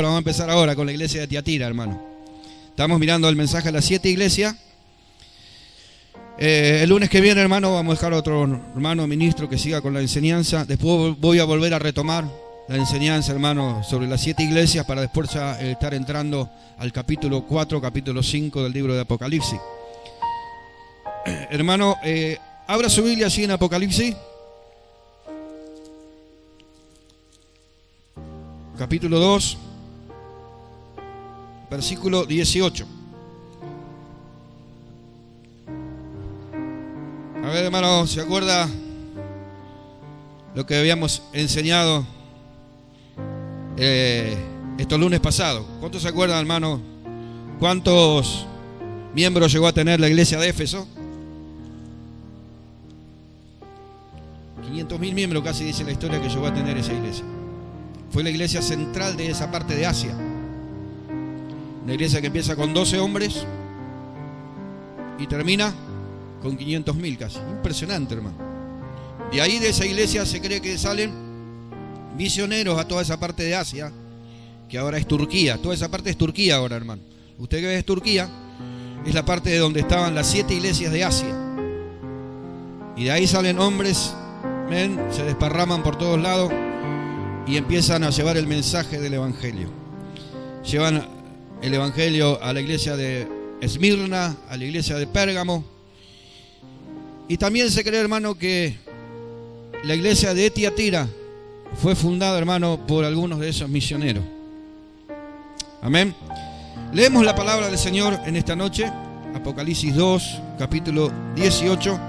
vamos a empezar ahora con la iglesia de Tiatira, hermano. Estamos mirando el mensaje a las 7 iglesias. El lunes que viene, hermano, vamos a dejar a otro hermano ministro que siga con la enseñanza. Después voy a volver a retomar la enseñanza, hermano, sobre las 7 iglesias para después ya estar entrando al capítulo 4, capítulo 5 del libro de Apocalipsis. Hermano, abra su Biblia así en Apocalipsis. Capítulo 2, versículo 18. A ver, hermano, ¿se acuerda lo que habíamos enseñado estos lunes pasados? ¿Cuántos se acuerdan, hermano? ¿Cuántos miembros llegó a tener la iglesia de Éfeso? 500.000 miembros casi dice la historia que llegó a tener esa iglesia. Fue la iglesia central de esa parte de Asia. Una iglesia que empieza con 12 hombres y termina con 500.000 casi. Impresionante, hermano. De ahí, de esa iglesia, se cree que salen misioneros a toda esa parte de Asia, que ahora es Turquía. Toda esa parte es Turquía ahora, hermano. Usted que ve es Turquía, es la parte de donde estaban las 7 iglesias de Asia. Y de ahí salen hombres, se desparraman por todos lados y empiezan a llevar el mensaje del evangelio. Llevan el evangelio a la iglesia de Esmirna, a la iglesia de Pérgamo. Y también se cree, hermano, que la iglesia de Tiatira fue fundada, hermano, por algunos de esos misioneros. Amén. Leemos la palabra del Señor en esta noche, Apocalipsis 2, capítulo 18.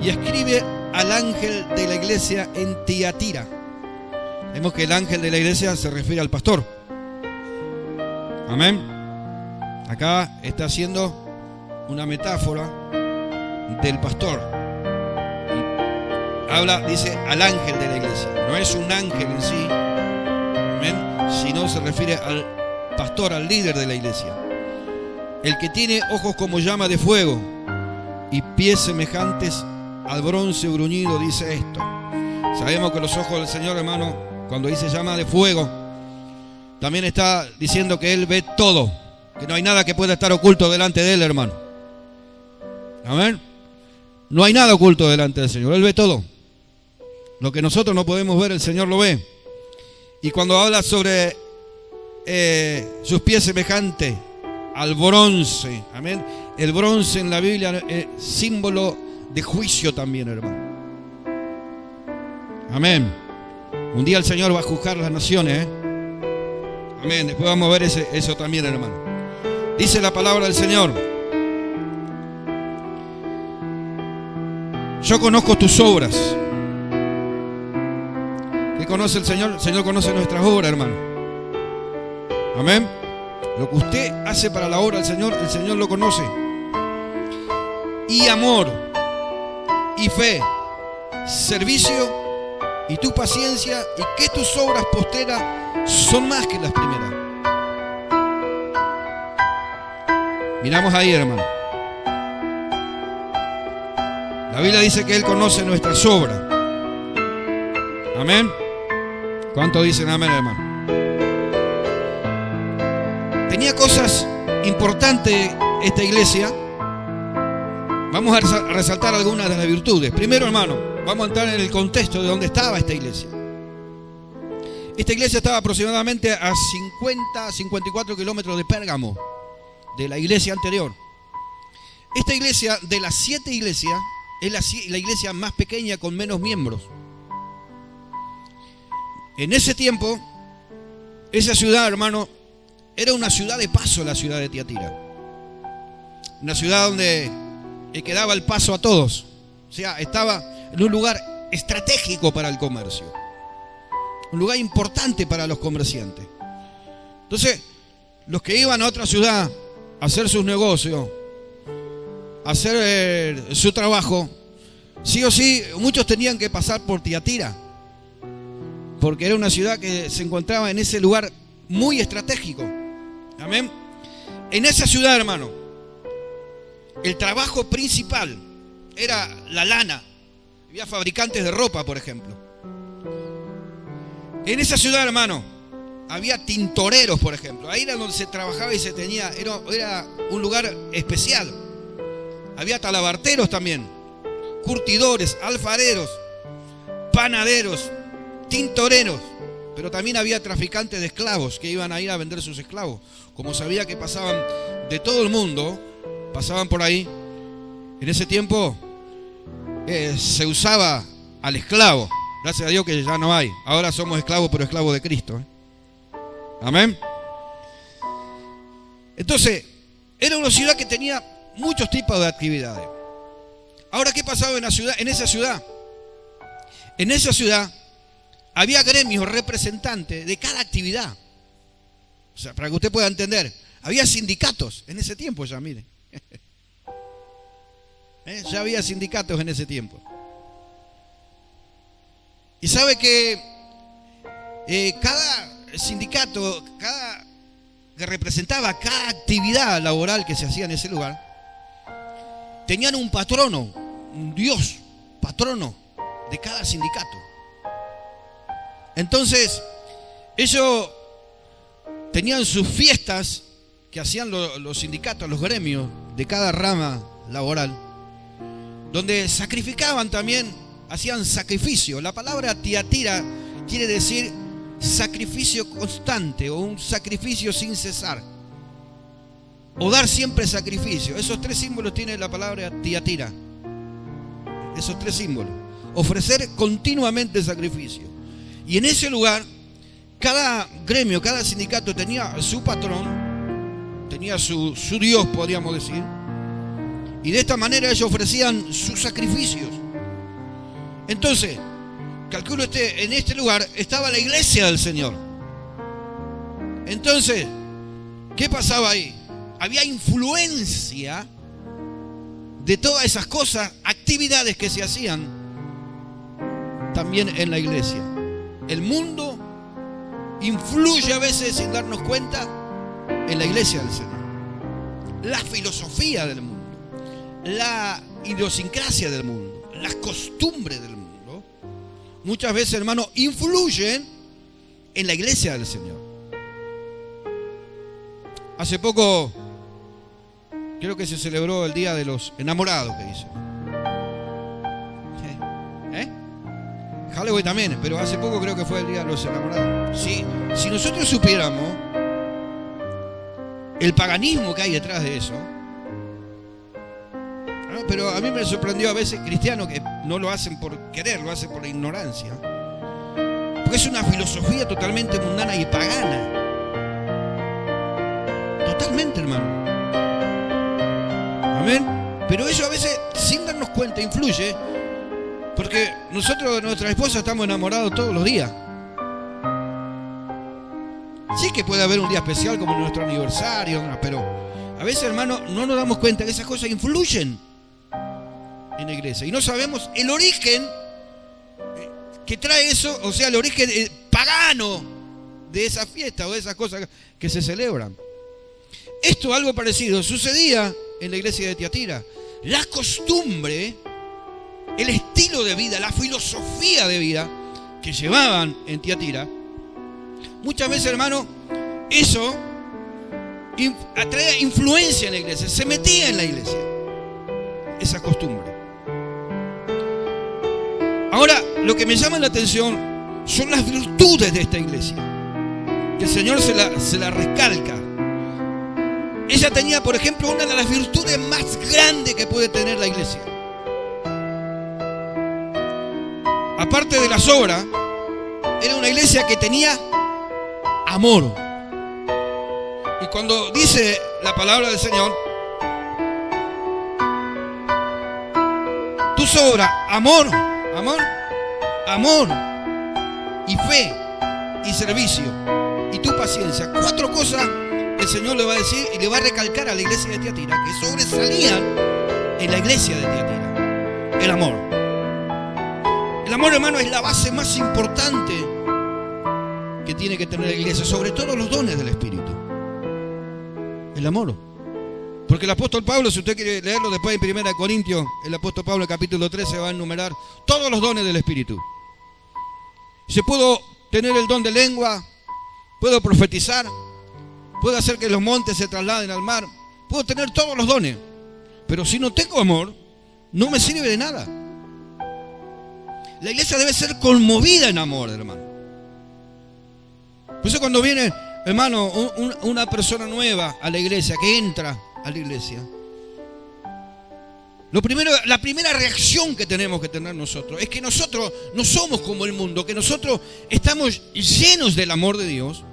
Y escribe al ángel de la iglesia en Tiatira. Vemos que el ángel de la iglesia se refiere al pastor. Amén. Acá está haciendo una metáfora del pastor. Y habla, dice, al ángel de la iglesia. No es un ángel en sí, amén, sino se refiere al pastor, al líder de la iglesia. El que tiene ojos como llama de fuego y pies semejantes al bronce bruñido, dice esto. Sabemos que los ojos del Señor, hermano, cuando dice llama de fuego, también está diciendo que Él ve todo, que no hay nada que pueda estar oculto delante de Él, hermano. Amén. No hay nada oculto delante del Señor, Él ve todo. Lo que nosotros no podemos ver, el Señor lo ve. Y cuando habla sobre sus pies semejantes al bronce, amén. El bronce en la Biblia es símbolo de juicio también, hermano. Amén. Un día el Señor va a juzgar las naciones, amén. Después vamos a ver eso también, hermano. Dice la palabra del Señor: yo conozco tus obras. ¿Qué conoce el Señor? El Señor conoce nuestras obras, hermano. Amén. Lo que usted hace para la obra del Señor, el Señor lo conoce. Y amor, y fe, servicio, y tu paciencia, y que tus obras posteras son más que las primeras. Miramos ahí, hermano. La Biblia dice que Él conoce nuestras obras. Amén. ¿Cuántos dicen amén, hermano? Tenía cosas importantes esta iglesia. Vamos a resaltar algunas de las virtudes. Primero, hermano, vamos a entrar en el contexto de dónde estaba esta iglesia. Esta iglesia estaba aproximadamente a 54 kilómetros de Pérgamo, de la iglesia anterior. Esta iglesia, de las 7 iglesias, es la iglesia más pequeña con menos miembros. En ese tiempo, esa ciudad, hermano, era una ciudad de paso, la ciudad de Tiatira. Una ciudad donde quedaba el paso a todos. O sea, estaba en un lugar estratégico para el comercio. Un lugar importante para los comerciantes. Entonces, los que iban a otra ciudad a hacer sus negocios, a hacer su trabajo, sí o sí, muchos tenían que pasar por Tiatira. Porque era una ciudad que se encontraba en ese lugar muy estratégico. Amén. En esa ciudad, hermano, el trabajo principal era la lana. Había fabricantes de ropa, por ejemplo. En esa ciudad, hermano, había tintoreros, por ejemplo. Ahí era donde se trabajaba y se tenía, era un lugar especial. Había talabarteros también, curtidores, alfareros, panaderos, tintoreros. Pero también había traficantes de esclavos que iban a ir a vender sus esclavos. Como sabía que pasaban de todo el mundo, pasaban por ahí. En ese tiempo se usaba al esclavo. Gracias a Dios que ya no hay. Ahora somos esclavos, pero esclavos de Cristo. Amén. Entonces, era una ciudad que tenía muchos tipos de actividades. Ahora, ¿qué pasaba en la ciudad? En esa ciudad había gremios representantes de cada actividad. O sea, para que usted pueda entender, había sindicatos en ese tiempo ya, miren. Ya había sindicatos en ese tiempo. Y sabe que cada sindicato, que representaba cada actividad laboral que se hacía en ese lugar, tenían un patrono, un dios patrono de cada sindicato. Entonces, ellos tenían sus fiestas que hacían los sindicatos, los gremios de cada rama laboral, donde sacrificaban también, hacían sacrificio. La palabra Tiatira quiere decir sacrificio constante o un sacrificio sin cesar, o dar siempre sacrificio. Esos tres símbolos tiene la palabra Tiatira. Esos tres símbolos: ofrecer continuamente sacrificio. Y en ese lugar, cada gremio, cada sindicato tenía su patrón, tenía su Dios, podríamos decir. Y de esta manera ellos ofrecían sus sacrificios. Entonces, calculo en este lugar estaba la iglesia del Señor. Entonces, ¿qué pasaba ahí? Había influencia de todas esas cosas, actividades que se hacían también en la iglesia. El mundo influye a veces sin darnos cuenta en la iglesia del Señor. La filosofía del mundo, la idiosincrasia del mundo, las costumbres del mundo, muchas veces, hermano, influyen en la iglesia del Señor. Hace poco, creo que se celebró el Día de los Enamorados, que dice. Halloween también, pero hace poco creo que fue el Día de los Enamorados. Si nosotros supiéramos el paganismo que hay detrás de eso, ¿no? Pero a mí me sorprendió a veces cristianos que no lo hacen por querer, lo hacen por la ignorancia, porque es una filosofía totalmente mundana y pagana. Totalmente, hermano. Amén. Pero eso a veces, sin darnos cuenta, influye, porque nosotros de nuestra esposa estamos enamorados todos los días. Sí que puede haber un día especial como nuestro aniversario, pero a veces, hermano, no nos damos cuenta que esas cosas influyen en la iglesia. Y no sabemos el origen que trae eso, o sea, el origen pagano de esa fiesta o de esas cosas que se celebran. Esto, algo parecido, sucedía en la iglesia de Tiatira. La costumbre, el estilo de vida, la filosofía de vida que llevaban en Tiatira, muchas veces, hermano, eso atraía influencia en la iglesia, se metía en la iglesia, esa costumbre. Ahora, lo que me llama la atención son las virtudes de esta iglesia, que el Señor se la recalca. Ella tenía, por ejemplo, una de las virtudes más grandes que puede tener la iglesia. Aparte de las obras, era una iglesia que tenía amor. Y cuando dice la palabra del Señor, tus obras, amor y fe y servicio y tu paciencia, 4 cosas el Señor le va a decir y le va a recalcar a la iglesia de Tiatira, que sobresalían en la iglesia de Tiatira. El amor. El amor, hermano, es la base más importante que tiene que tener la iglesia, sobre todo los dones del Espíritu. El amor. Porque el apóstol Pablo, si usted quiere leerlo después en 1 Corintios, el apóstol Pablo en capítulo 13 va a enumerar todos los dones del Espíritu. Se pudo tener el don de lengua, puedo profetizar, puedo hacer que los montes se trasladen al mar, puedo tener todos los dones, pero si no tengo amor, no me sirve de nada. La iglesia debe ser conmovida en amor, hermano. Por eso cuando viene, hermano, una persona nueva a la iglesia, que entra a la iglesia, la primera reacción que tenemos que tener nosotros es que nosotros no somos como el mundo, que nosotros estamos llenos del amor de Dios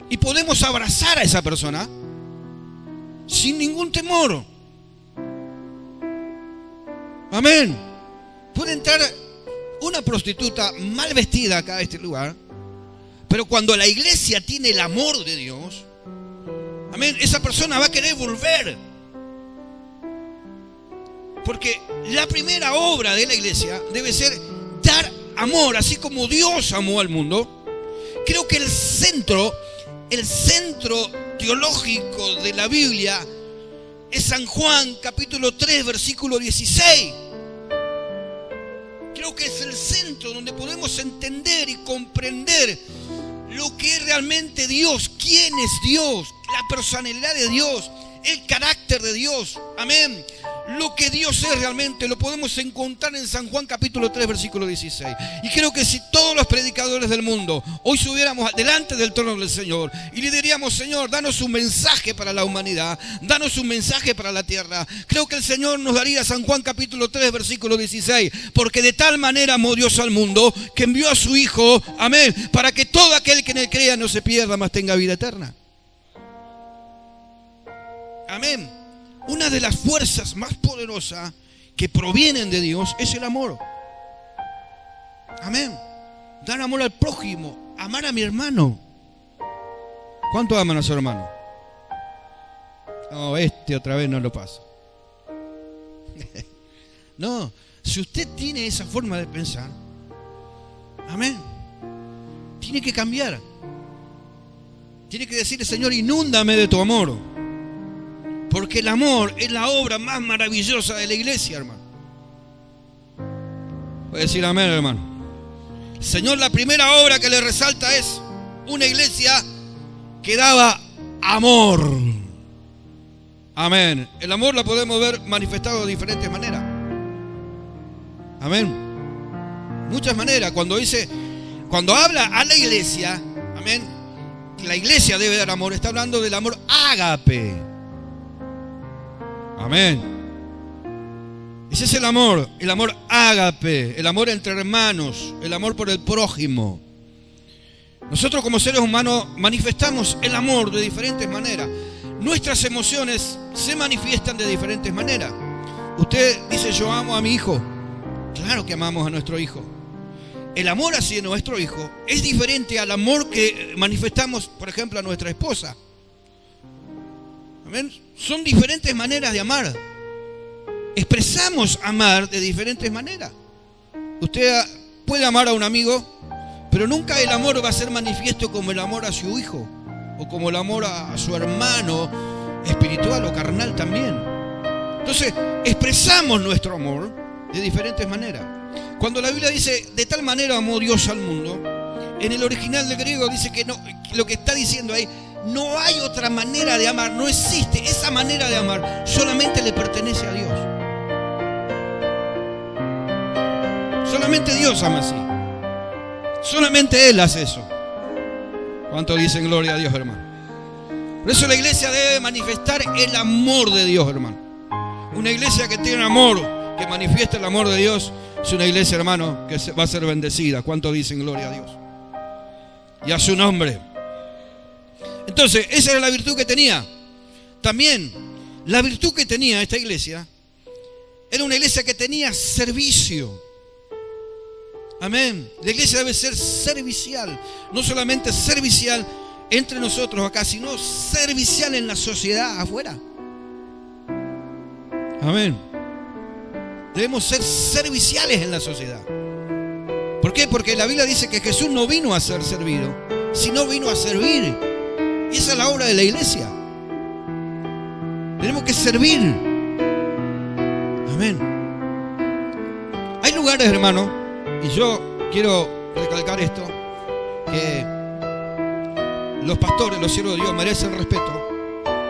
y podemos abrazar a esa persona sin ningún temor. Amén. Puede entrar una prostituta mal vestida acá a este lugar, pero cuando la iglesia tiene el amor de Dios, amén, esa persona va a querer volver. Porque la primera obra de la iglesia debe ser dar amor, así como Dios amó al mundo. Creo que el centro teológico de la Biblia es San Juan capítulo 3 versículo 16. Creo que es el centro donde podemos entender y comprender lo que es realmente Dios, quién es Dios, la personalidad de Dios, el carácter de Dios. Amén. Lo que Dios es realmente lo podemos encontrar en San Juan capítulo 3 versículo 16. Y creo que si todos los predicadores del mundo hoy subiéramos delante del trono del Señor y le diríamos: Señor, danos un mensaje para la humanidad, danos un mensaje para la tierra, creo que el Señor nos daría San Juan capítulo 3 versículo 16. Porque de tal manera amó Dios al mundo que envió a su Hijo, amén, para que todo aquel que en él crea no se pierda, mas tenga vida eterna. Amén. Una de las fuerzas más poderosas que provienen de Dios es el amor. Amén. Dar amor al prójimo, amar a mi hermano. ¿Cuánto aman a su hermano? No, otra vez no lo pasa. No, si usted tiene esa forma de pensar, amén, tiene que cambiar. Tiene que decirle: Señor, inúndame de tu amor. Porque el amor es la obra más maravillosa de la iglesia, hermano. Puede decir amén, hermano. Señor, la primera obra que le resalta es una iglesia que daba amor. Amén. El amor lo podemos ver manifestado de diferentes maneras. Amén. Muchas maneras. Cuando habla a la iglesia, amén, la iglesia debe dar amor. Está hablando del amor ágape. Amén. Ese es el amor ágape, el amor entre hermanos, el amor por el prójimo. Nosotros como seres humanos manifestamos el amor de diferentes maneras. Nuestras emociones se manifiestan de diferentes maneras. Usted dice: yo amo a mi hijo. Claro que amamos a nuestro hijo. El amor hacia nuestro hijo es diferente al amor que manifestamos, por ejemplo, a nuestra esposa. Amén. Son diferentes maneras de amar. Expresamos amar de diferentes maneras. Usted puede amar a un amigo, pero nunca el amor va a ser manifiesto como el amor a su hijo o como el amor a su hermano espiritual o carnal también. Entonces, expresamos nuestro amor de diferentes maneras. Cuando la Biblia dice: de tal manera amó Dios al mundo, en el original del griego dice que no, lo que está diciendo ahí: no hay otra manera de amar, no existe. Esa manera de amar solamente le pertenece a Dios. Solamente Dios ama así. Solamente Él hace eso. ¿Cuánto dicen gloria a Dios, hermano? Por eso la iglesia debe manifestar el amor de Dios, hermano. Una iglesia que tiene amor, que manifiesta el amor de Dios, es una iglesia, hermano, que va a ser bendecida. ¿Cuánto dicen gloria a Dios? Y a su nombre. Entonces, esa era la virtud que tenía. También, la virtud que tenía esta iglesia era una iglesia que tenía servicio. Amén. La iglesia debe ser servicial. No solamente servicial entre nosotros acá, sino servicial en la sociedad afuera. Amén. Debemos ser serviciales en la sociedad. ¿Por qué? Porque la Biblia dice que Jesús no vino a ser servido, sino vino a servir. Y esa es la obra de la iglesia. Tenemos que servir. Amén. Hay lugares, hermano, y yo quiero recalcar esto, que los pastores, los siervos de Dios merecen respeto.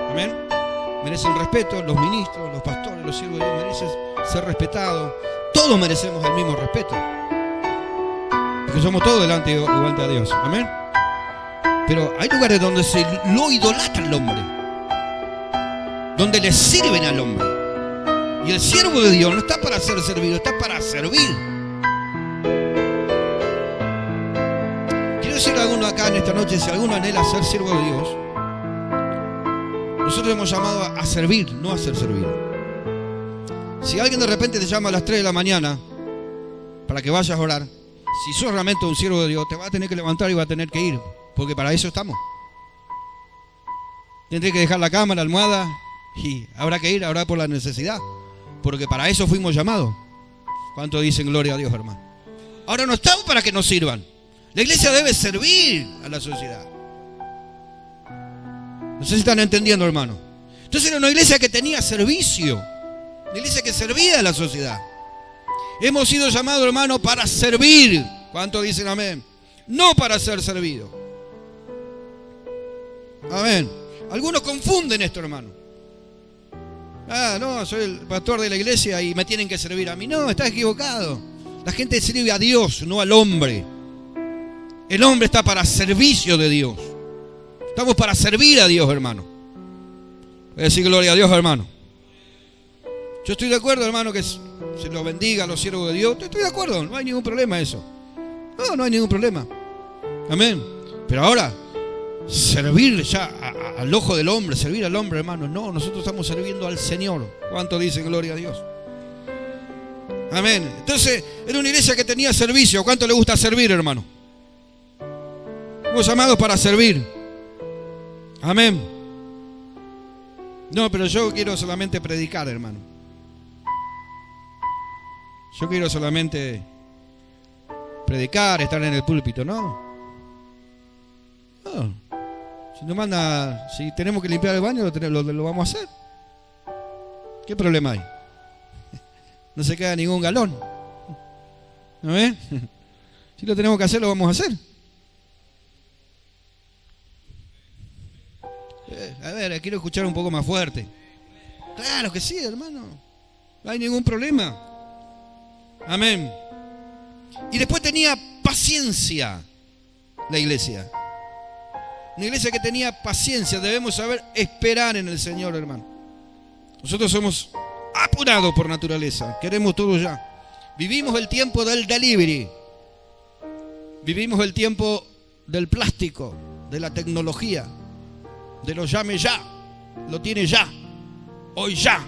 Amén. Merecen respeto, los ministros, los pastores, los siervos de Dios merecen ser respetados. Todos merecemos el mismo respeto, porque somos todos delante de Dios. Amén. Pero hay lugares donde se lo idolatra al hombre, donde le sirven al hombre. Y el siervo de Dios no está para ser servido, está para servir. Quiero decirle a alguno acá en esta noche, si alguno anhela ser siervo de Dios, nosotros hemos llamado a servir, no a ser servido. Si alguien de repente te llama a las 3 de la mañana para que vayas a orar, si sos realmente un siervo de Dios, te vas a tener que levantar y vas a tener que ir, porque para eso estamos. Tendré que dejar la cama, la almohada, y habrá que ir a orar por la necesidad, porque para eso fuimos llamados. ¿Cuánto dicen gloria a Dios, hermano? Ahora no estamos para que nos sirvan. La iglesia debe servir a la sociedad. No sé si están entendiendo, hermano. Entonces era una iglesia que tenía servicio, una iglesia que servía a la sociedad. Hemos sido llamados, hermano, para servir. ¿Cuánto dicen amén? No para ser servidos. Amén. Algunos confunden esto, hermano. Ah, no, soy el pastor de la iglesia y me tienen que servir a mí. No, estás equivocado. La gente sirve a Dios, no al hombre. El hombre está para servicio de Dios. Estamos para servir a Dios, hermano. Voy a decir gloria a Dios, hermano. Yo estoy de acuerdo, hermano, que se los bendiga a los siervos de Dios. Estoy de acuerdo, no hay ningún problema eso. No hay ningún problema. Amén. Pero ahora, servir ya al ojo del hombre, servir al hombre, hermano. No, nosotros estamos sirviendo al Señor. ¿Cuánto dicen gloria a Dios? Amén. Entonces, era una iglesia que tenía servicio. ¿Cuánto le gusta servir, hermano? Somos llamados para servir. Amén. No, pero yo quiero solamente predicar, hermano. Yo quiero solamente predicar, estar en el púlpito, ¿no? No. Si nos manda, si tenemos que limpiar el baño, lo vamos a hacer. ¿Qué problema hay? No se queda ningún galón. ¿No ves? Si lo tenemos que hacer, lo vamos a hacer. A ver, quiero escuchar un poco más fuerte. Claro que sí, hermano. No hay ningún problema. Amén. Y después tenía paciencia la iglesia. Una iglesia que tenía paciencia. Debemos saber esperar en el Señor, hermano. Nosotros somos apurados por naturaleza. Queremos todo ya. Vivimos el tiempo del delivery. Vivimos el tiempo del plástico, de la tecnología, de lo llame ya, lo tiene ya, hoy ya.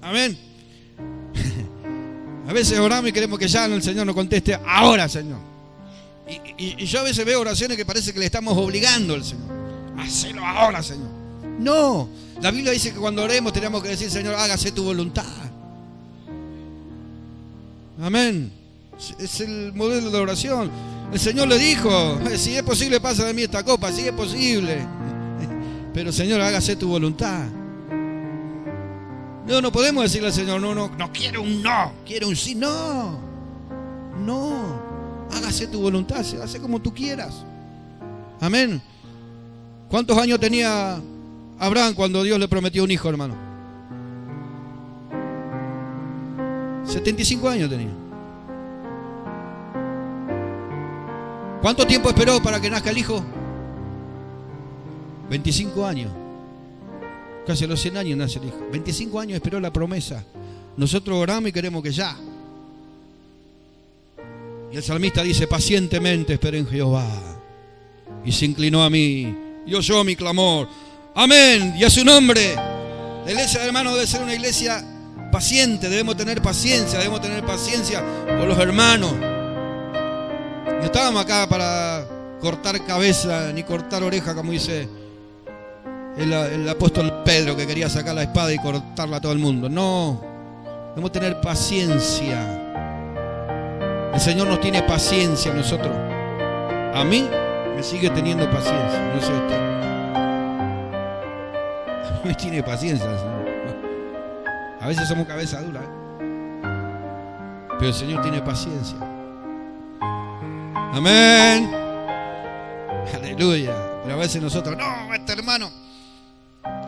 Amén. A veces oramos y queremos que ya el Señor nos conteste ahora, Señor. Y yo a veces veo oraciones que parece que le estamos obligando al Señor. Hacelo ahora, Señor. No, la Biblia dice que cuando oremos tenemos que decir, Señor, hágase tu voluntad. Amén. Es el modelo de oración. El Señor le dijo, si es posible pasa de mí esta copa, si es posible. Pero Señor, hágase tu voluntad. No podemos decirle al Señor, no quiero un no, quiero un sí. No, hágase tu voluntad, se hace como tú quieras. Amén. ¿Cuántos años tenía Abraham cuando Dios le prometió un hijo, hermano? 75 años tenía. ¿Cuánto tiempo esperó para que nazca el hijo? 25 años. Casi a los 100 años nace el hijo. 25 años esperó la promesa. Nosotros oramos y queremos que ya. Y el salmista dice, pacientemente esperé en Jehová, y se inclinó a mí, y oyó mi clamor. Amén, y a su nombre. La iglesia, hermano, debe ser una iglesia paciente. Debemos tener paciencia con los hermanos. No estábamos acá para cortar cabeza ni cortar oreja, como dice el apóstol Pedro, que quería sacar la espada y cortarla a todo el mundo. No, debemos tener paciencia. El Señor nos tiene paciencia a nosotros. A mí me sigue teniendo paciencia, no sé usted. A mí me tiene paciencia el Señor. A veces somos cabeza dura, pero el Señor tiene paciencia. Amén. Aleluya. Por Pero a veces nosotros, no, este hermano,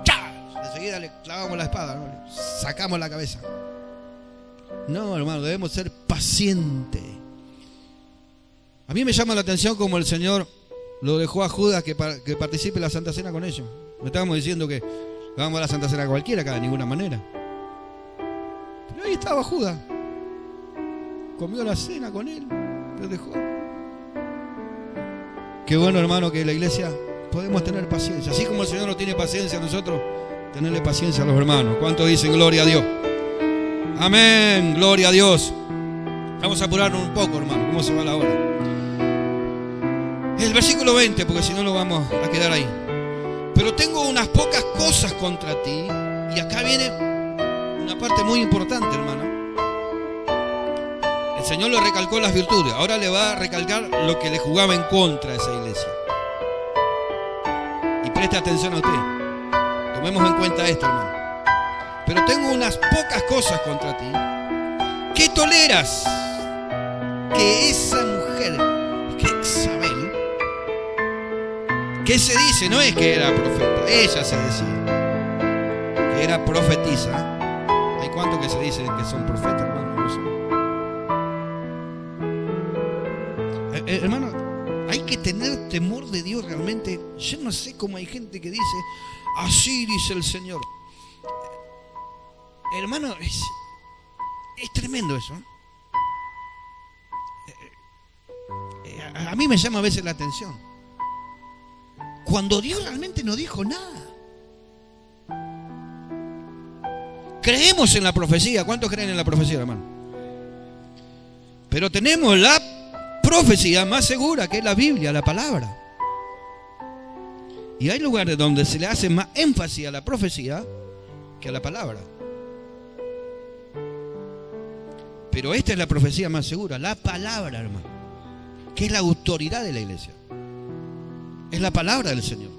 ¡cha! Enseguida le clavamos la espada, ¿no? Le sacamos la cabeza. No, hermano, debemos ser pacientes. A mí me llama la atención como el Señor lo dejó a Judas que participe en la Santa Cena con ellos. No estábamos diciendo que vamos a la Santa Cena cualquiera acá, de ninguna manera. Pero ahí estaba Judas. Comió la cena con él, lo dejó. Qué bueno, hermano, que en la iglesia podemos tener paciencia. Así como el Señor no tiene paciencia a nosotros, tenerle paciencia a los hermanos. ¿Cuántos dicen gloria a Dios? Amén, gloria a Dios. Vamos a apurarnos un poco, hermano. ¿Cómo se va la hora? El versículo 20, porque si no lo vamos a quedar ahí. Pero tengo unas pocas cosas contra ti. Y acá viene una parte muy importante, hermano. El Señor le recalcó las virtudes. Ahora le va a recalcar lo que le jugaba en contra a esa iglesia. Y preste atención a usted. Tomemos en cuenta esto, hermano. Pero tengo unas pocas cosas contra ti. ¿Qué toleras? Que esa mujer, que Isabel, que se dice, no es que era profeta, ella se decía que era profetisa. ¿Hay cuántos que se dicen que son profetas, hermano? No sé. Hermano, hay que tener temor de Dios realmente. Yo no sé cómo hay gente que dice, así dice el Señor. Hermano, es tremendo eso. A mí me llama a veces la atención. Cuando Dios realmente no dijo nada. Creemos en la profecía. ¿Cuántos creen en la profecía, hermano? Pero tenemos la profecía más segura, que es la Biblia, la palabra. Y hay lugares donde se le hace más énfasis a la profecía que a la palabra. Pero esta es la profecía más segura, la palabra, hermano, que es la autoridad de la iglesia. Es la palabra del Señor.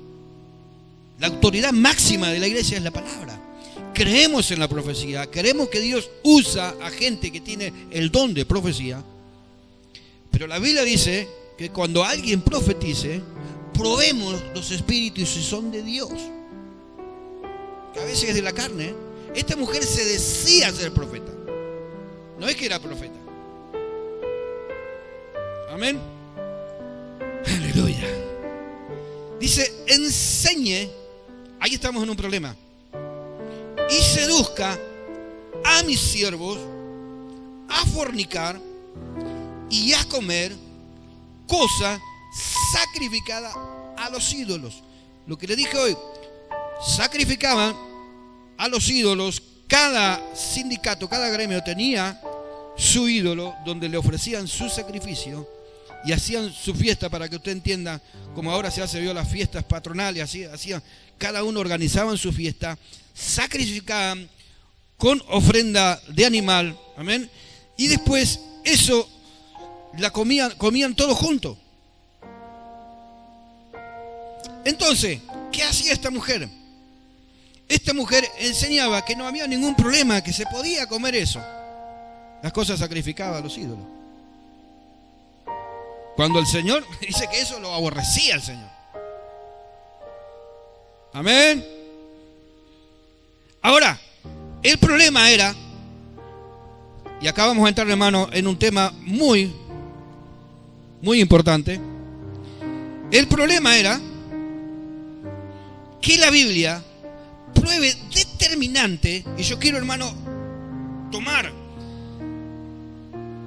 La autoridad máxima de la iglesia es la palabra. Creemos en la profecía, creemos que Dios usa a gente que tiene el don de profecía. Pero la Biblia dice que cuando alguien profetice, probemos los espíritus si son de Dios. Que a veces es de la carne. Esta mujer se decía ser profeta. No es que era profeta. Amén. Aleluya. Dice, enseñe. Ahí estamos en un problema. Y seduzca a mis siervos a fornicar y a comer cosa sacrificada a los ídolos. Lo que le dije hoy, sacrificaban a los ídolos. Cada sindicato, cada gremio tenía su ídolo donde le ofrecían su sacrificio y hacían su fiesta, para que usted entienda, como ahora se hace, vio las fiestas patronales, así hacían, cada uno organizaban su fiesta, sacrificaban con ofrenda de animal, amén, y después eso la comían todos juntos. Entonces, ¿qué hacía esta mujer? Esta mujer enseñaba que no había ningún problema, que se podía comer eso. Las cosas sacrificadas a los ídolos. Cuando el Señor dice que eso lo aborrecía el Señor. Amén. Ahora, el problema era, y acá vamos a entrar, hermano, en un tema muy, muy importante. El problema era que la Biblia pruebe determinante, y yo quiero, hermano, tomar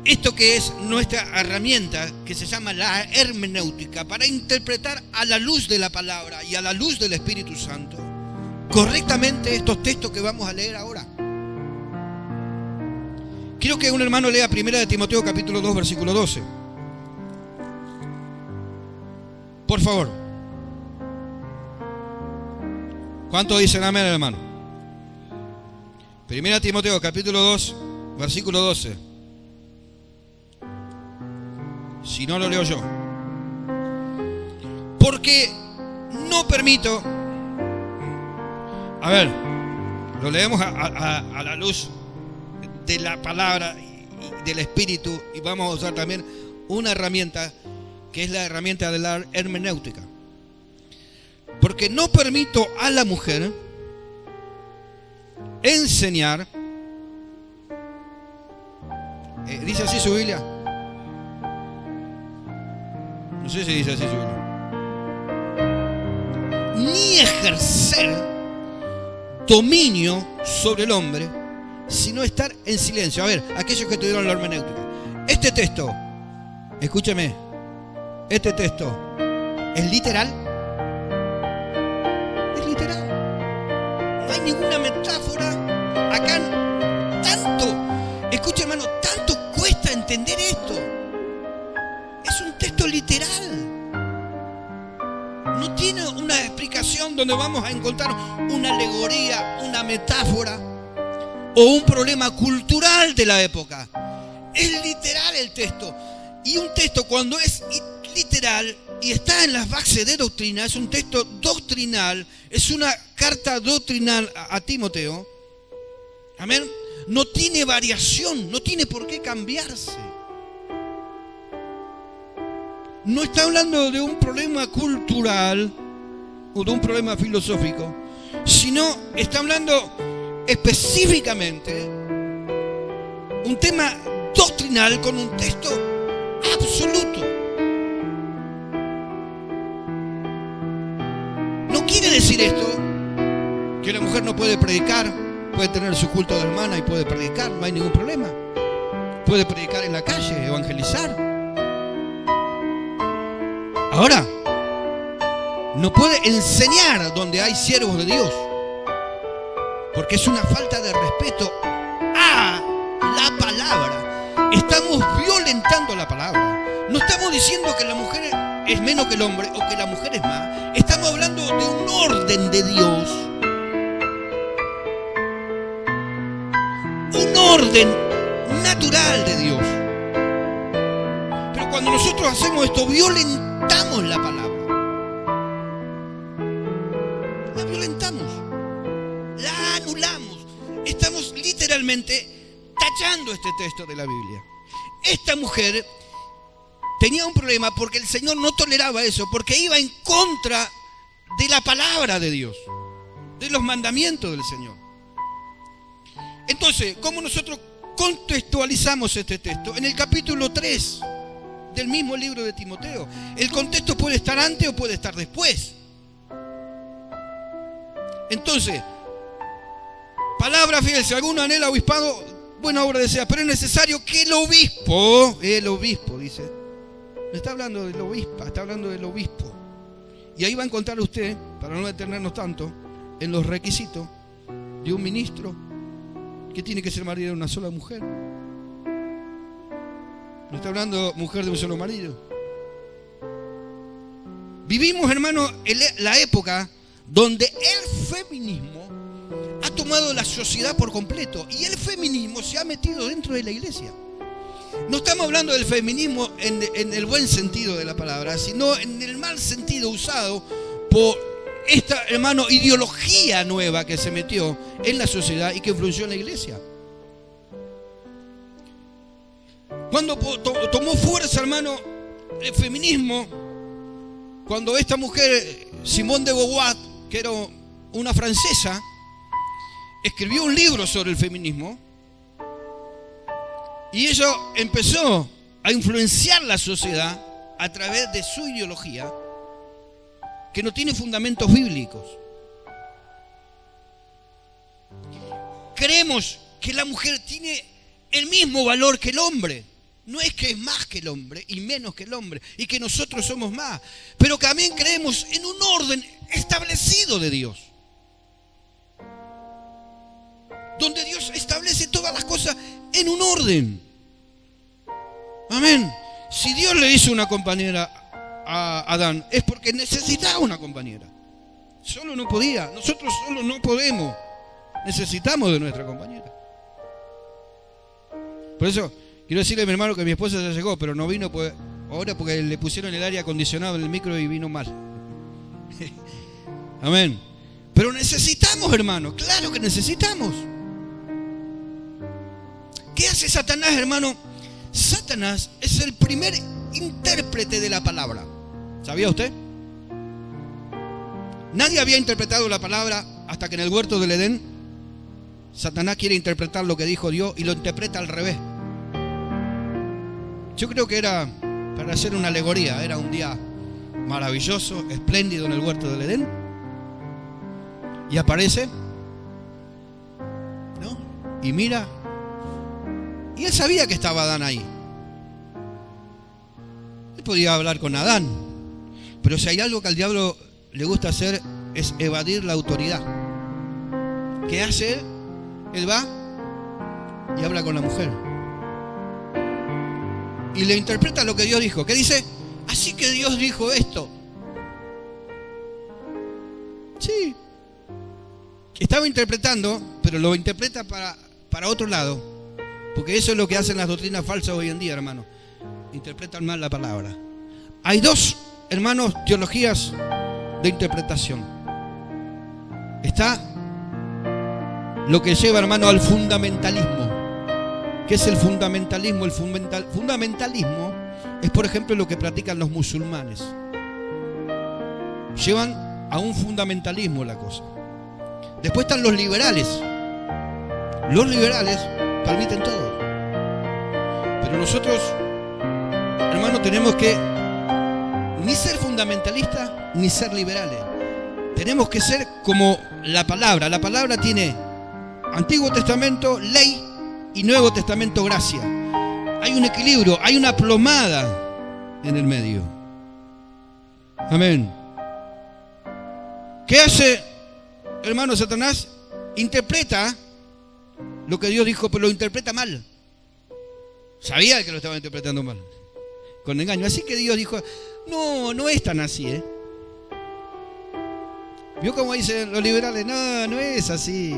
esto que es nuestra herramienta, que se llama la hermenéutica, para interpretar a la luz de la palabra y a la luz del Espíritu Santo correctamente estos textos que vamos a leer ahora. Quiero que un hermano lea 1 de Timoteo capítulo 2 versículo 12. Por favor. ¿Cuántos dicen amén, hermano? 1 Timoteo capítulo 2 versículo 12. Si no, lo leo yo. Porque no permito. A ver, lo leemos a la luz de la palabra y del Espíritu, y vamos a usar también una herramienta que es la herramienta de la hermenéutica. porque no permito a la mujer enseñar. ¿Dice así su Biblia? No sé si dice así su Biblia. Ni ejercer dominio sobre el hombre, sino estar en silencio. A ver, aquellos que tuvieron la hermenéutica. Este texto, escúcheme, este texto es literal. Es literal. No hay ninguna metáfora. Acá tanto, escucha hermano, tanto cuesta entender esto. Es un texto literal. No tiene una explicación donde vamos a encontrar una alegoría, una metáfora o un problema cultural de la época. Es literal el texto. Y un texto cuando es literal y está en las bases de doctrina, es un texto doctrinal, es una carta doctrinal a Timoteo. Amén. No tiene variación, no tiene por qué cambiarse. No está hablando de un problema cultural o de un problema filosófico, sino está hablando específicamente un tema doctrinal con un texto absoluto. No quiere decir esto que la mujer no puede predicar, puede tener su culto de hermana y puede predicar, no hay ningún problema. Puede predicar en la calle, evangelizar. Ahora, no puede enseñar donde hay siervos de Dios, porque es una falta de respeto a la palabra. Estamos violentando la palabra. No estamos diciendo que la mujer es menos que el hombre o que la mujer es más. Estamos hablando de un orden de Dios. Un orden natural de Dios. Pero cuando nosotros hacemos esto, violentamos la palabra. La violentamos. La anulamos. Estamos literalmente tachando este texto de la Biblia. Esta mujer tenía un problema porque el Señor no toleraba eso, porque iba en contra de la palabra de Dios, de los mandamientos del Señor. Entonces, ¿cómo nosotros contextualizamos este texto? En el capítulo 3 del mismo libro de Timoteo. El contexto puede estar antes o puede estar después. Entonces, palabra fiel, si alguno anhela obispado, buena obra desea, pero es necesario que el obispo dice, no está hablando del obispo, está hablando del obispo. Y ahí va a encontrar usted, para no detenernos tanto, en los requisitos de un ministro que tiene que ser marido de una sola mujer. No está hablando mujer de un solo marido. Vivimos, hermano, en la época donde el feminismo ha tomado la sociedad por completo y el feminismo se ha metido dentro de la iglesia. No estamos hablando del feminismo en el buen sentido de la palabra, sino en el mal sentido usado por esta, hermano, ideología nueva que se metió en la sociedad y que influyó en la iglesia. Cuando tomó fuerza, hermano, el feminismo, cuando esta mujer, Simone de Beauvoir, que era una francesa, escribió un libro sobre el feminismo, y ella empezó a influenciar la sociedad a través de su ideología, que no tiene fundamentos bíblicos. Creemos que la mujer tiene el mismo valor que el hombre. No es que es más que el hombre y menos que el hombre y que nosotros somos más, pero que también creemos en un orden establecido de Dios, donde Dios establece todas las cosas en un orden. Amén. Si Dios le hizo una compañera a Adán, es porque necesitaba una compañera. Solo no podía. Nosotros solo no podemos. Necesitamos de nuestra compañera. Por eso quiero decirle a mi hermano que mi esposa ya llegó, pero no vino ahora porque le pusieron el aire acondicionado en el micro y vino mal. Amén. Pero necesitamos, hermano. Claro que necesitamos. ¿Qué hace Satanás, hermano? Satanás es el primer intérprete de la palabra. ¿Sabía usted? Nadie había interpretado la palabra hasta que en el huerto del Edén Satanás quiere interpretar lo que dijo Dios y lo interpreta al revés. Yo creo que era para hacer una alegoría. Era un día maravilloso, espléndido en el huerto del Edén. Y aparece, ¿no? Y mira. Y él sabía que estaba Adán ahí. Él podía hablar con Adán. Pero si hay algo que al diablo le gusta hacer, es evadir la autoridad. ¿Qué hace él? Él va y habla con la mujer. Y le interpreta lo que Dios dijo. ¿Qué dice? Así que Dios dijo esto. Sí. Estaba interpretando, pero lo interpreta para otro lado. Porque eso es lo que hacen las doctrinas falsas hoy en día, hermano. Interpretan mal la palabra. Hay dos, hermanos, teologías de interpretación. Está lo que lleva, hermano, al fundamentalismo. ¿Qué es el fundamentalismo? El fundamentalismo es, por ejemplo, lo que practican los musulmanes. Llevan a un fundamentalismo la cosa. Después están los liberales. Los liberales permiten todo. Pero nosotros, hermano, tenemos que ni ser fundamentalistas ni ser liberales. Tenemos que ser como la palabra. La palabra tiene Antiguo Testamento, ley, y Nuevo Testamento, gracia. Hay un equilibrio, hay una plomada en el medio. Amén. ¿Qué hace, hermano, Satanás? Interpreta lo que Dios dijo, pero lo interpreta mal. Sabía que lo estaba interpretando mal, con engaño. Así que Dios dijo, no es tan así, ¿Vio cómo dicen los liberales? No es así.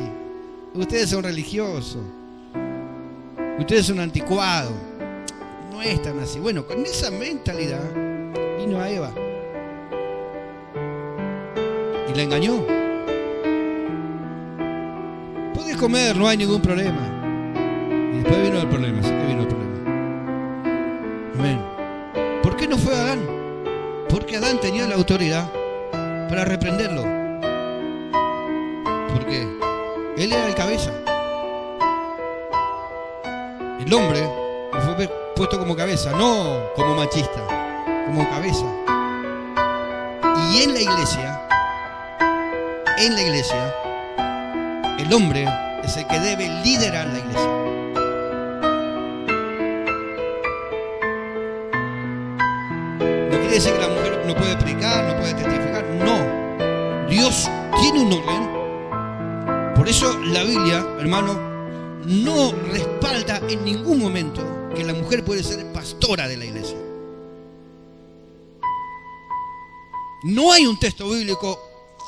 Ustedes son religiosos. Ustedes son anticuados. No es tan así. Bueno, con esa mentalidad vino a Eva y la engañó. Puedes comer, no hay ningún problema. Y después vino el problema. ¿Sí que vino el problema? Amén. ¿Por qué no fue Adán? Porque Adán tenía la autoridad para reprenderlo. Porque él era el cabeza. El hombre fue puesto como cabeza, no como machista, como cabeza. Y en la iglesia, el hombre es el que debe liderar la iglesia. No quiere decir que la mujer no puede predicar, no puede testificar, no. Dios tiene un orden. Por eso la Biblia, hermano, no respalda en ningún momento que la mujer puede ser pastora de la iglesia. No hay un texto bíblico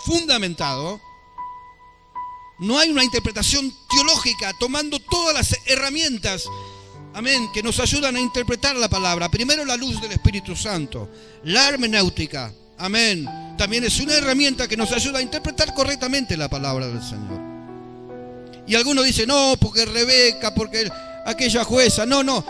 fundamentado, no hay una interpretación teológica tomando todas las herramientas, amén, que nos ayudan a interpretar la palabra. Primero, la luz del Espíritu Santo, la hermenéutica, amén, también es una herramienta que nos ayuda a interpretar correctamente la palabra del Señor. Y algunos dicen, no, porque Rebeca, porque aquella jueza, no.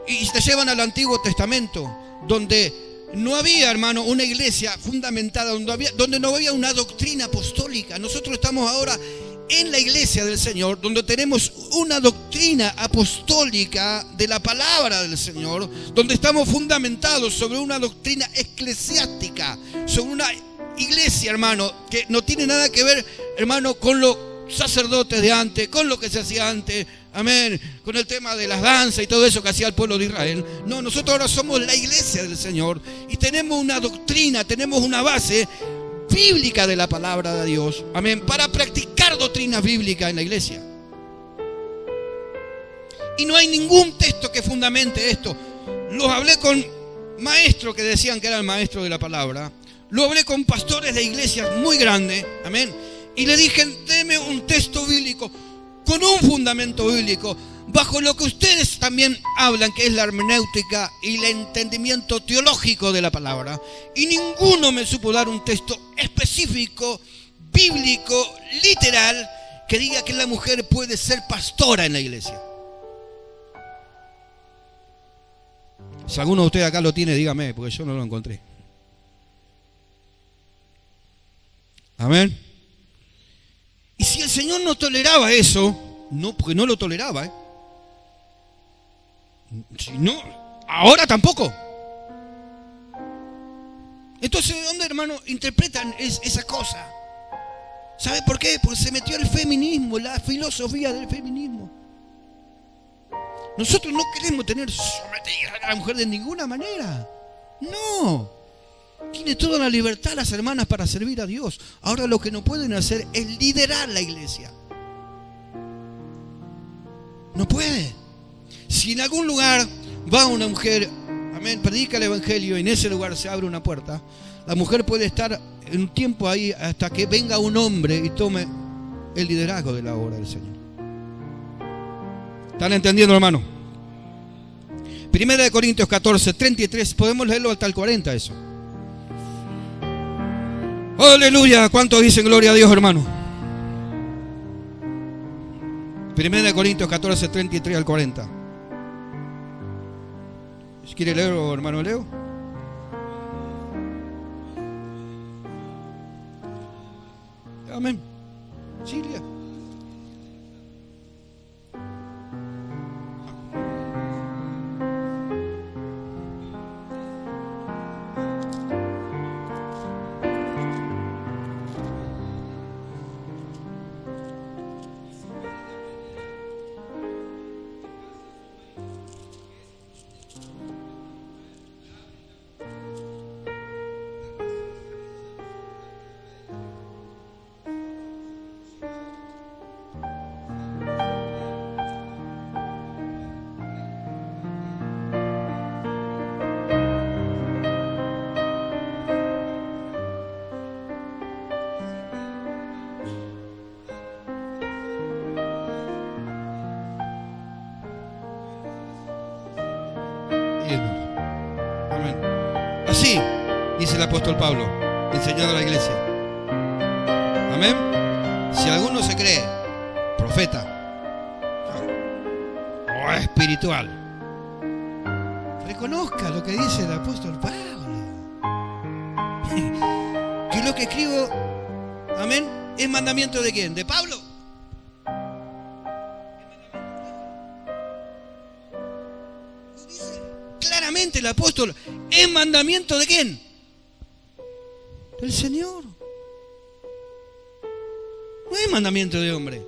Y te llevan al Antiguo Testamento, donde no había, hermano, una iglesia fundamentada, donde no había una doctrina apostólica. Nosotros estamos ahora en la iglesia del Señor, donde tenemos una doctrina apostólica de la palabra del Señor, donde estamos fundamentados sobre una doctrina eclesiástica, sobre una iglesia, hermano, que no tiene nada que ver, hermano, con los sacerdotes de antes, con lo que se hacía antes, amén, con el tema de las danzas y todo eso que hacía el pueblo de Israel. No, nosotros ahora somos la iglesia del Señor y tenemos una doctrina, tenemos una base bíblica de la palabra de Dios, amén, para practicar doctrinas bíblicas en la iglesia. Y no hay ningún texto que fundamente esto. Los hablé con maestros que decían que eran maestros de la palabra, lo hablé con pastores de iglesias muy grandes, amén, y le dije, deme un texto bíblico con un fundamento bíblico, bajo lo que ustedes también hablan, que es la hermenéutica y el entendimiento teológico de la palabra. Y ninguno me supo dar un texto específico, bíblico, literal, que diga que la mujer puede ser pastora en la iglesia. Si alguno de ustedes acá lo tiene, dígame, porque yo no lo encontré. Amén. Y si el Señor no toleraba eso, no, porque no lo toleraba, si no, ahora tampoco. Entonces, ¿dónde, hermano, interpretan esa cosa? ¿Sabe por qué? Porque se metió el feminismo, la filosofía del feminismo. Nosotros no queremos tener sometida a la mujer de ninguna manera. No. Tiene toda la libertad las hermanas para servir a Dios. Ahora lo que no pueden hacer es liderar la iglesia. No puede. Si en algún lugar va una mujer, amén, predica el evangelio y en ese lugar se abre una puerta, la mujer puede estar un tiempo ahí hasta que venga un hombre y tome el liderazgo de la obra del Señor. ¿Están entendiendo, hermano? Primera de Corintios 14, 33, podemos leerlo hasta el 40 eso. Aleluya, ¿cuántos dicen gloria a Dios, hermano? Primera de Corintios 14, 33 al 40. ¿Quiere leerlo, hermano Leo? Amén. Silvia. Amén. Así dice el apóstol Pablo, enseñando a la iglesia. Amén. Si alguno se cree profeta o espiritual, reconozca lo que dice el apóstol Pablo. Que lo que escribo, amén, es mandamiento de ¿quién? ¿De Pablo? El apóstol, ¿es mandamiento de quién? Del Señor. No es mandamiento de hombre.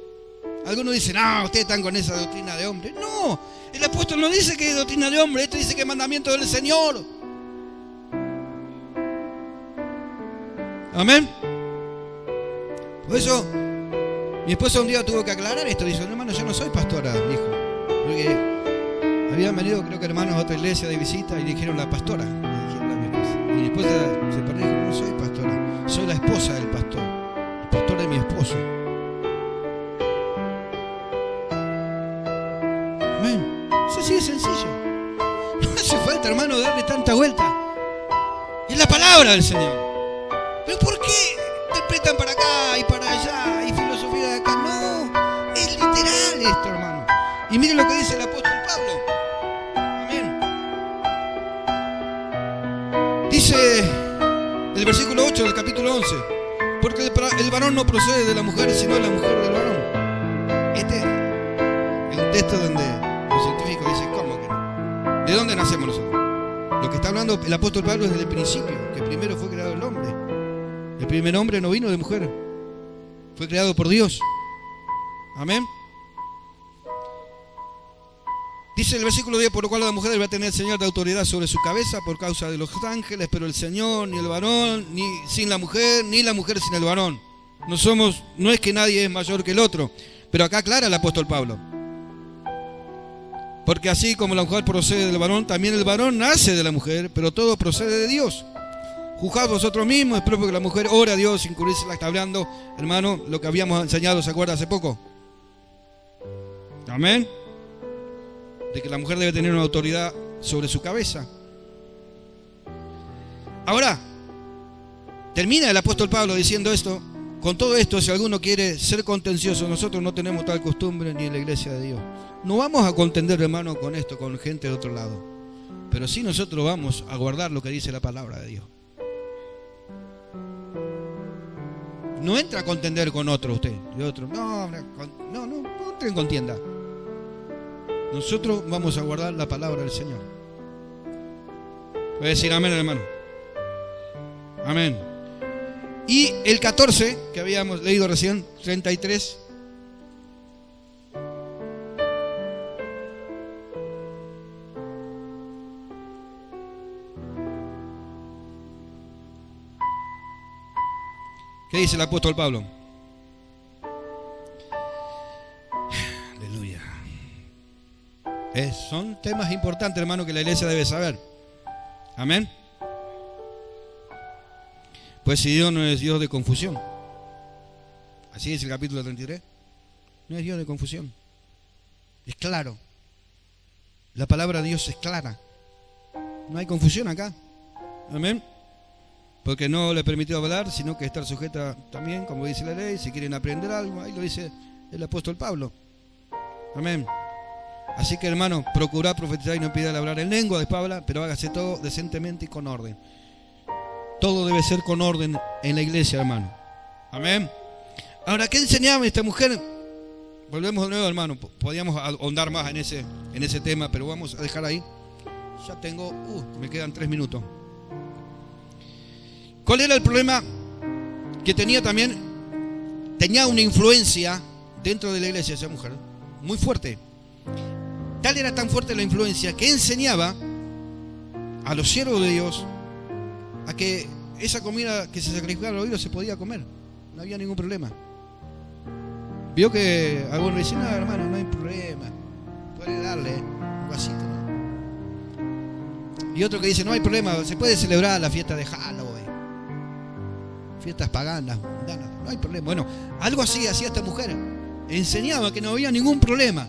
Algunos dicen, no, ustedes están con esa doctrina de hombre. No, el apóstol no dice que es doctrina de hombre, esto dice que es mandamiento del Señor. Amén. Por eso, mi esposa un día tuvo que aclarar esto. Dice, hermano, yo no soy pastora, dijo. Porque habían venido, creo que hermanos a otra iglesia de visita y dijeron la pastora. Le dijeron a mi esposa. Y mi esposa se paró y dijo, no soy pastora, soy la esposa del pastor, el pastor de mi esposo. Amén. Eso sí es sencillo. No hace falta, hermano, darle tanta vuelta. Es la palabra del Señor. ¿Pero por qué interpretan para acá y para allá y filosofía de acá? No, es literal esto, hermano. Y miren lo que dice el apóstol Pablo. Dice el versículo 8 del capítulo 11, porque el varón no procede de la mujer, sino de la mujer del varón. Este es un texto donde los científicos dicen, ¿cómo que no? ¿De dónde nacemos nosotros? Lo que está hablando el apóstol Pablo es desde el principio, que primero fue creado el hombre. El primer hombre no vino de mujer, fue creado por Dios. Amén. Dice el versículo 10, por lo cual la mujer va a tener señal de autoridad sobre su cabeza por causa de los ángeles, pero el Señor, ni el varón, ni sin la mujer, ni la mujer sin el varón. No es que nadie es mayor que el otro, pero acá aclara el apóstol Pablo. Porque así como la mujer procede del varón, también el varón nace de la mujer, pero todo procede de Dios. Juzgad vosotros mismos, es propio que la mujer ore a Dios sin cubrirse. Está hablando, hermano, lo que habíamos enseñado, ¿se acuerda hace poco? Amén. De que la mujer debe tener una autoridad sobre su cabeza. Ahora, termina el apóstol Pablo diciendo esto. Con todo esto, si alguno quiere ser contencioso, nosotros no tenemos tal costumbre ni en la iglesia de Dios. No vamos a contender, hermano, con esto, con gente de otro lado. Pero sí nosotros vamos a guardar lo que dice la palabra de Dios. No entra a contender con otro usted. Y otro, no entra en contienda. Nosotros vamos a guardar la palabra del Señor. Puede decir amén, hermano. Amén. Y el 14, que habíamos leído recién, 33. ¿Qué dice el apóstol Pablo? Aleluya. Son temas importantes, hermano, que la iglesia debe saber. Amén. Pues si Dios no es Dios de confusión. Así es el capítulo 33. No es Dios de confusión. Es claro. La palabra de Dios es clara. No hay confusión acá. Amén. Porque no le permitió hablar, sino que estar sujeta también, como dice la ley. Si quieren aprender algo, ahí lo dice el apóstol Pablo. Amén. Así que, hermano, procurad profetizar y no pidan hablar en lengua de Pablo, pero hágase todo decentemente y con orden. Todo debe ser con orden en la iglesia, hermano. Amén. Ahora, ¿qué enseñaba esta mujer? Volvemos de nuevo, hermano. Podíamos ahondar más en ese tema, pero vamos a dejar ahí. Ya tengo, me quedan 3 minutos. ¿Cuál era el problema? Que tenía también, tenía una influencia dentro de la iglesia esa mujer, muy fuerte. Tal era tan fuerte la influencia que enseñaba a los siervos de Dios a que esa comida que se sacrificaba al oído se podía comer, no había ningún problema. Vio que algunos dicen, no, hermano, no hay problema, puede darle un vasito, ¿no? Y otro que dice, no hay problema, se puede celebrar la fiesta de Halloween, fiestas paganas, mundanas, no hay problema. Bueno, algo así hacía esta mujer, enseñaba que no había ningún problema,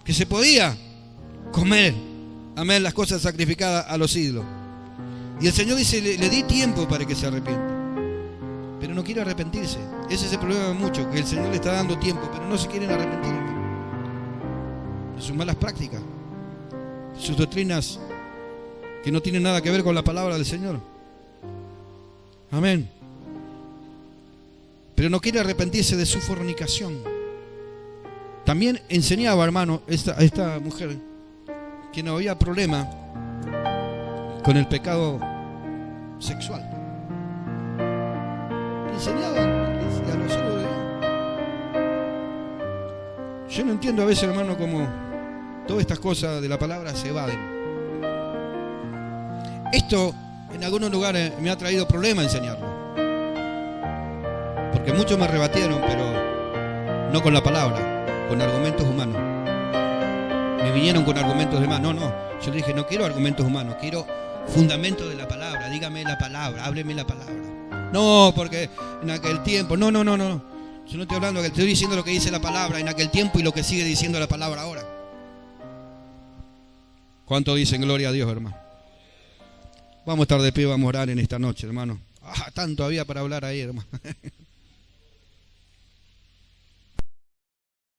que se podía comer, amén, las cosas sacrificadas a los ídolos. Y el Señor dice, le di tiempo para que se arrepienta, pero no quiere arrepentirse. Ese es el problema de muchos, que el Señor le está dando tiempo, pero no se quieren arrepentir, hermano, de sus malas prácticas, de sus doctrinas que no tienen nada que ver con la palabra del Señor. Amén. Pero no quiere arrepentirse de su fornicación. También enseñaba, hermano, esta mujer que no había problema con el pecado sexual. Enseñaba a los hijos de Dios. Yo no entiendo a veces, hermano, cómo todas estas cosas de la palabra se evaden. Esto en algunos lugares me ha traído problema enseñarlo, porque muchos me rebatieron, pero no con la palabra, con argumentos humanos. Me vinieron con argumentos de más. No, yo le dije, no quiero argumentos humanos, quiero fundamento de la palabra. Dígame la palabra, hábleme la palabra. No, porque en aquel tiempo, no. Yo no estoy hablando, que estoy diciendo lo que dice la palabra en aquel tiempo y lo que sigue diciendo la palabra ahora. ¿Cuánto dicen gloria a Dios, hermano? Vamos a estar de pie, vamos a orar en esta noche, hermano. Tanto había para hablar ahí, hermano.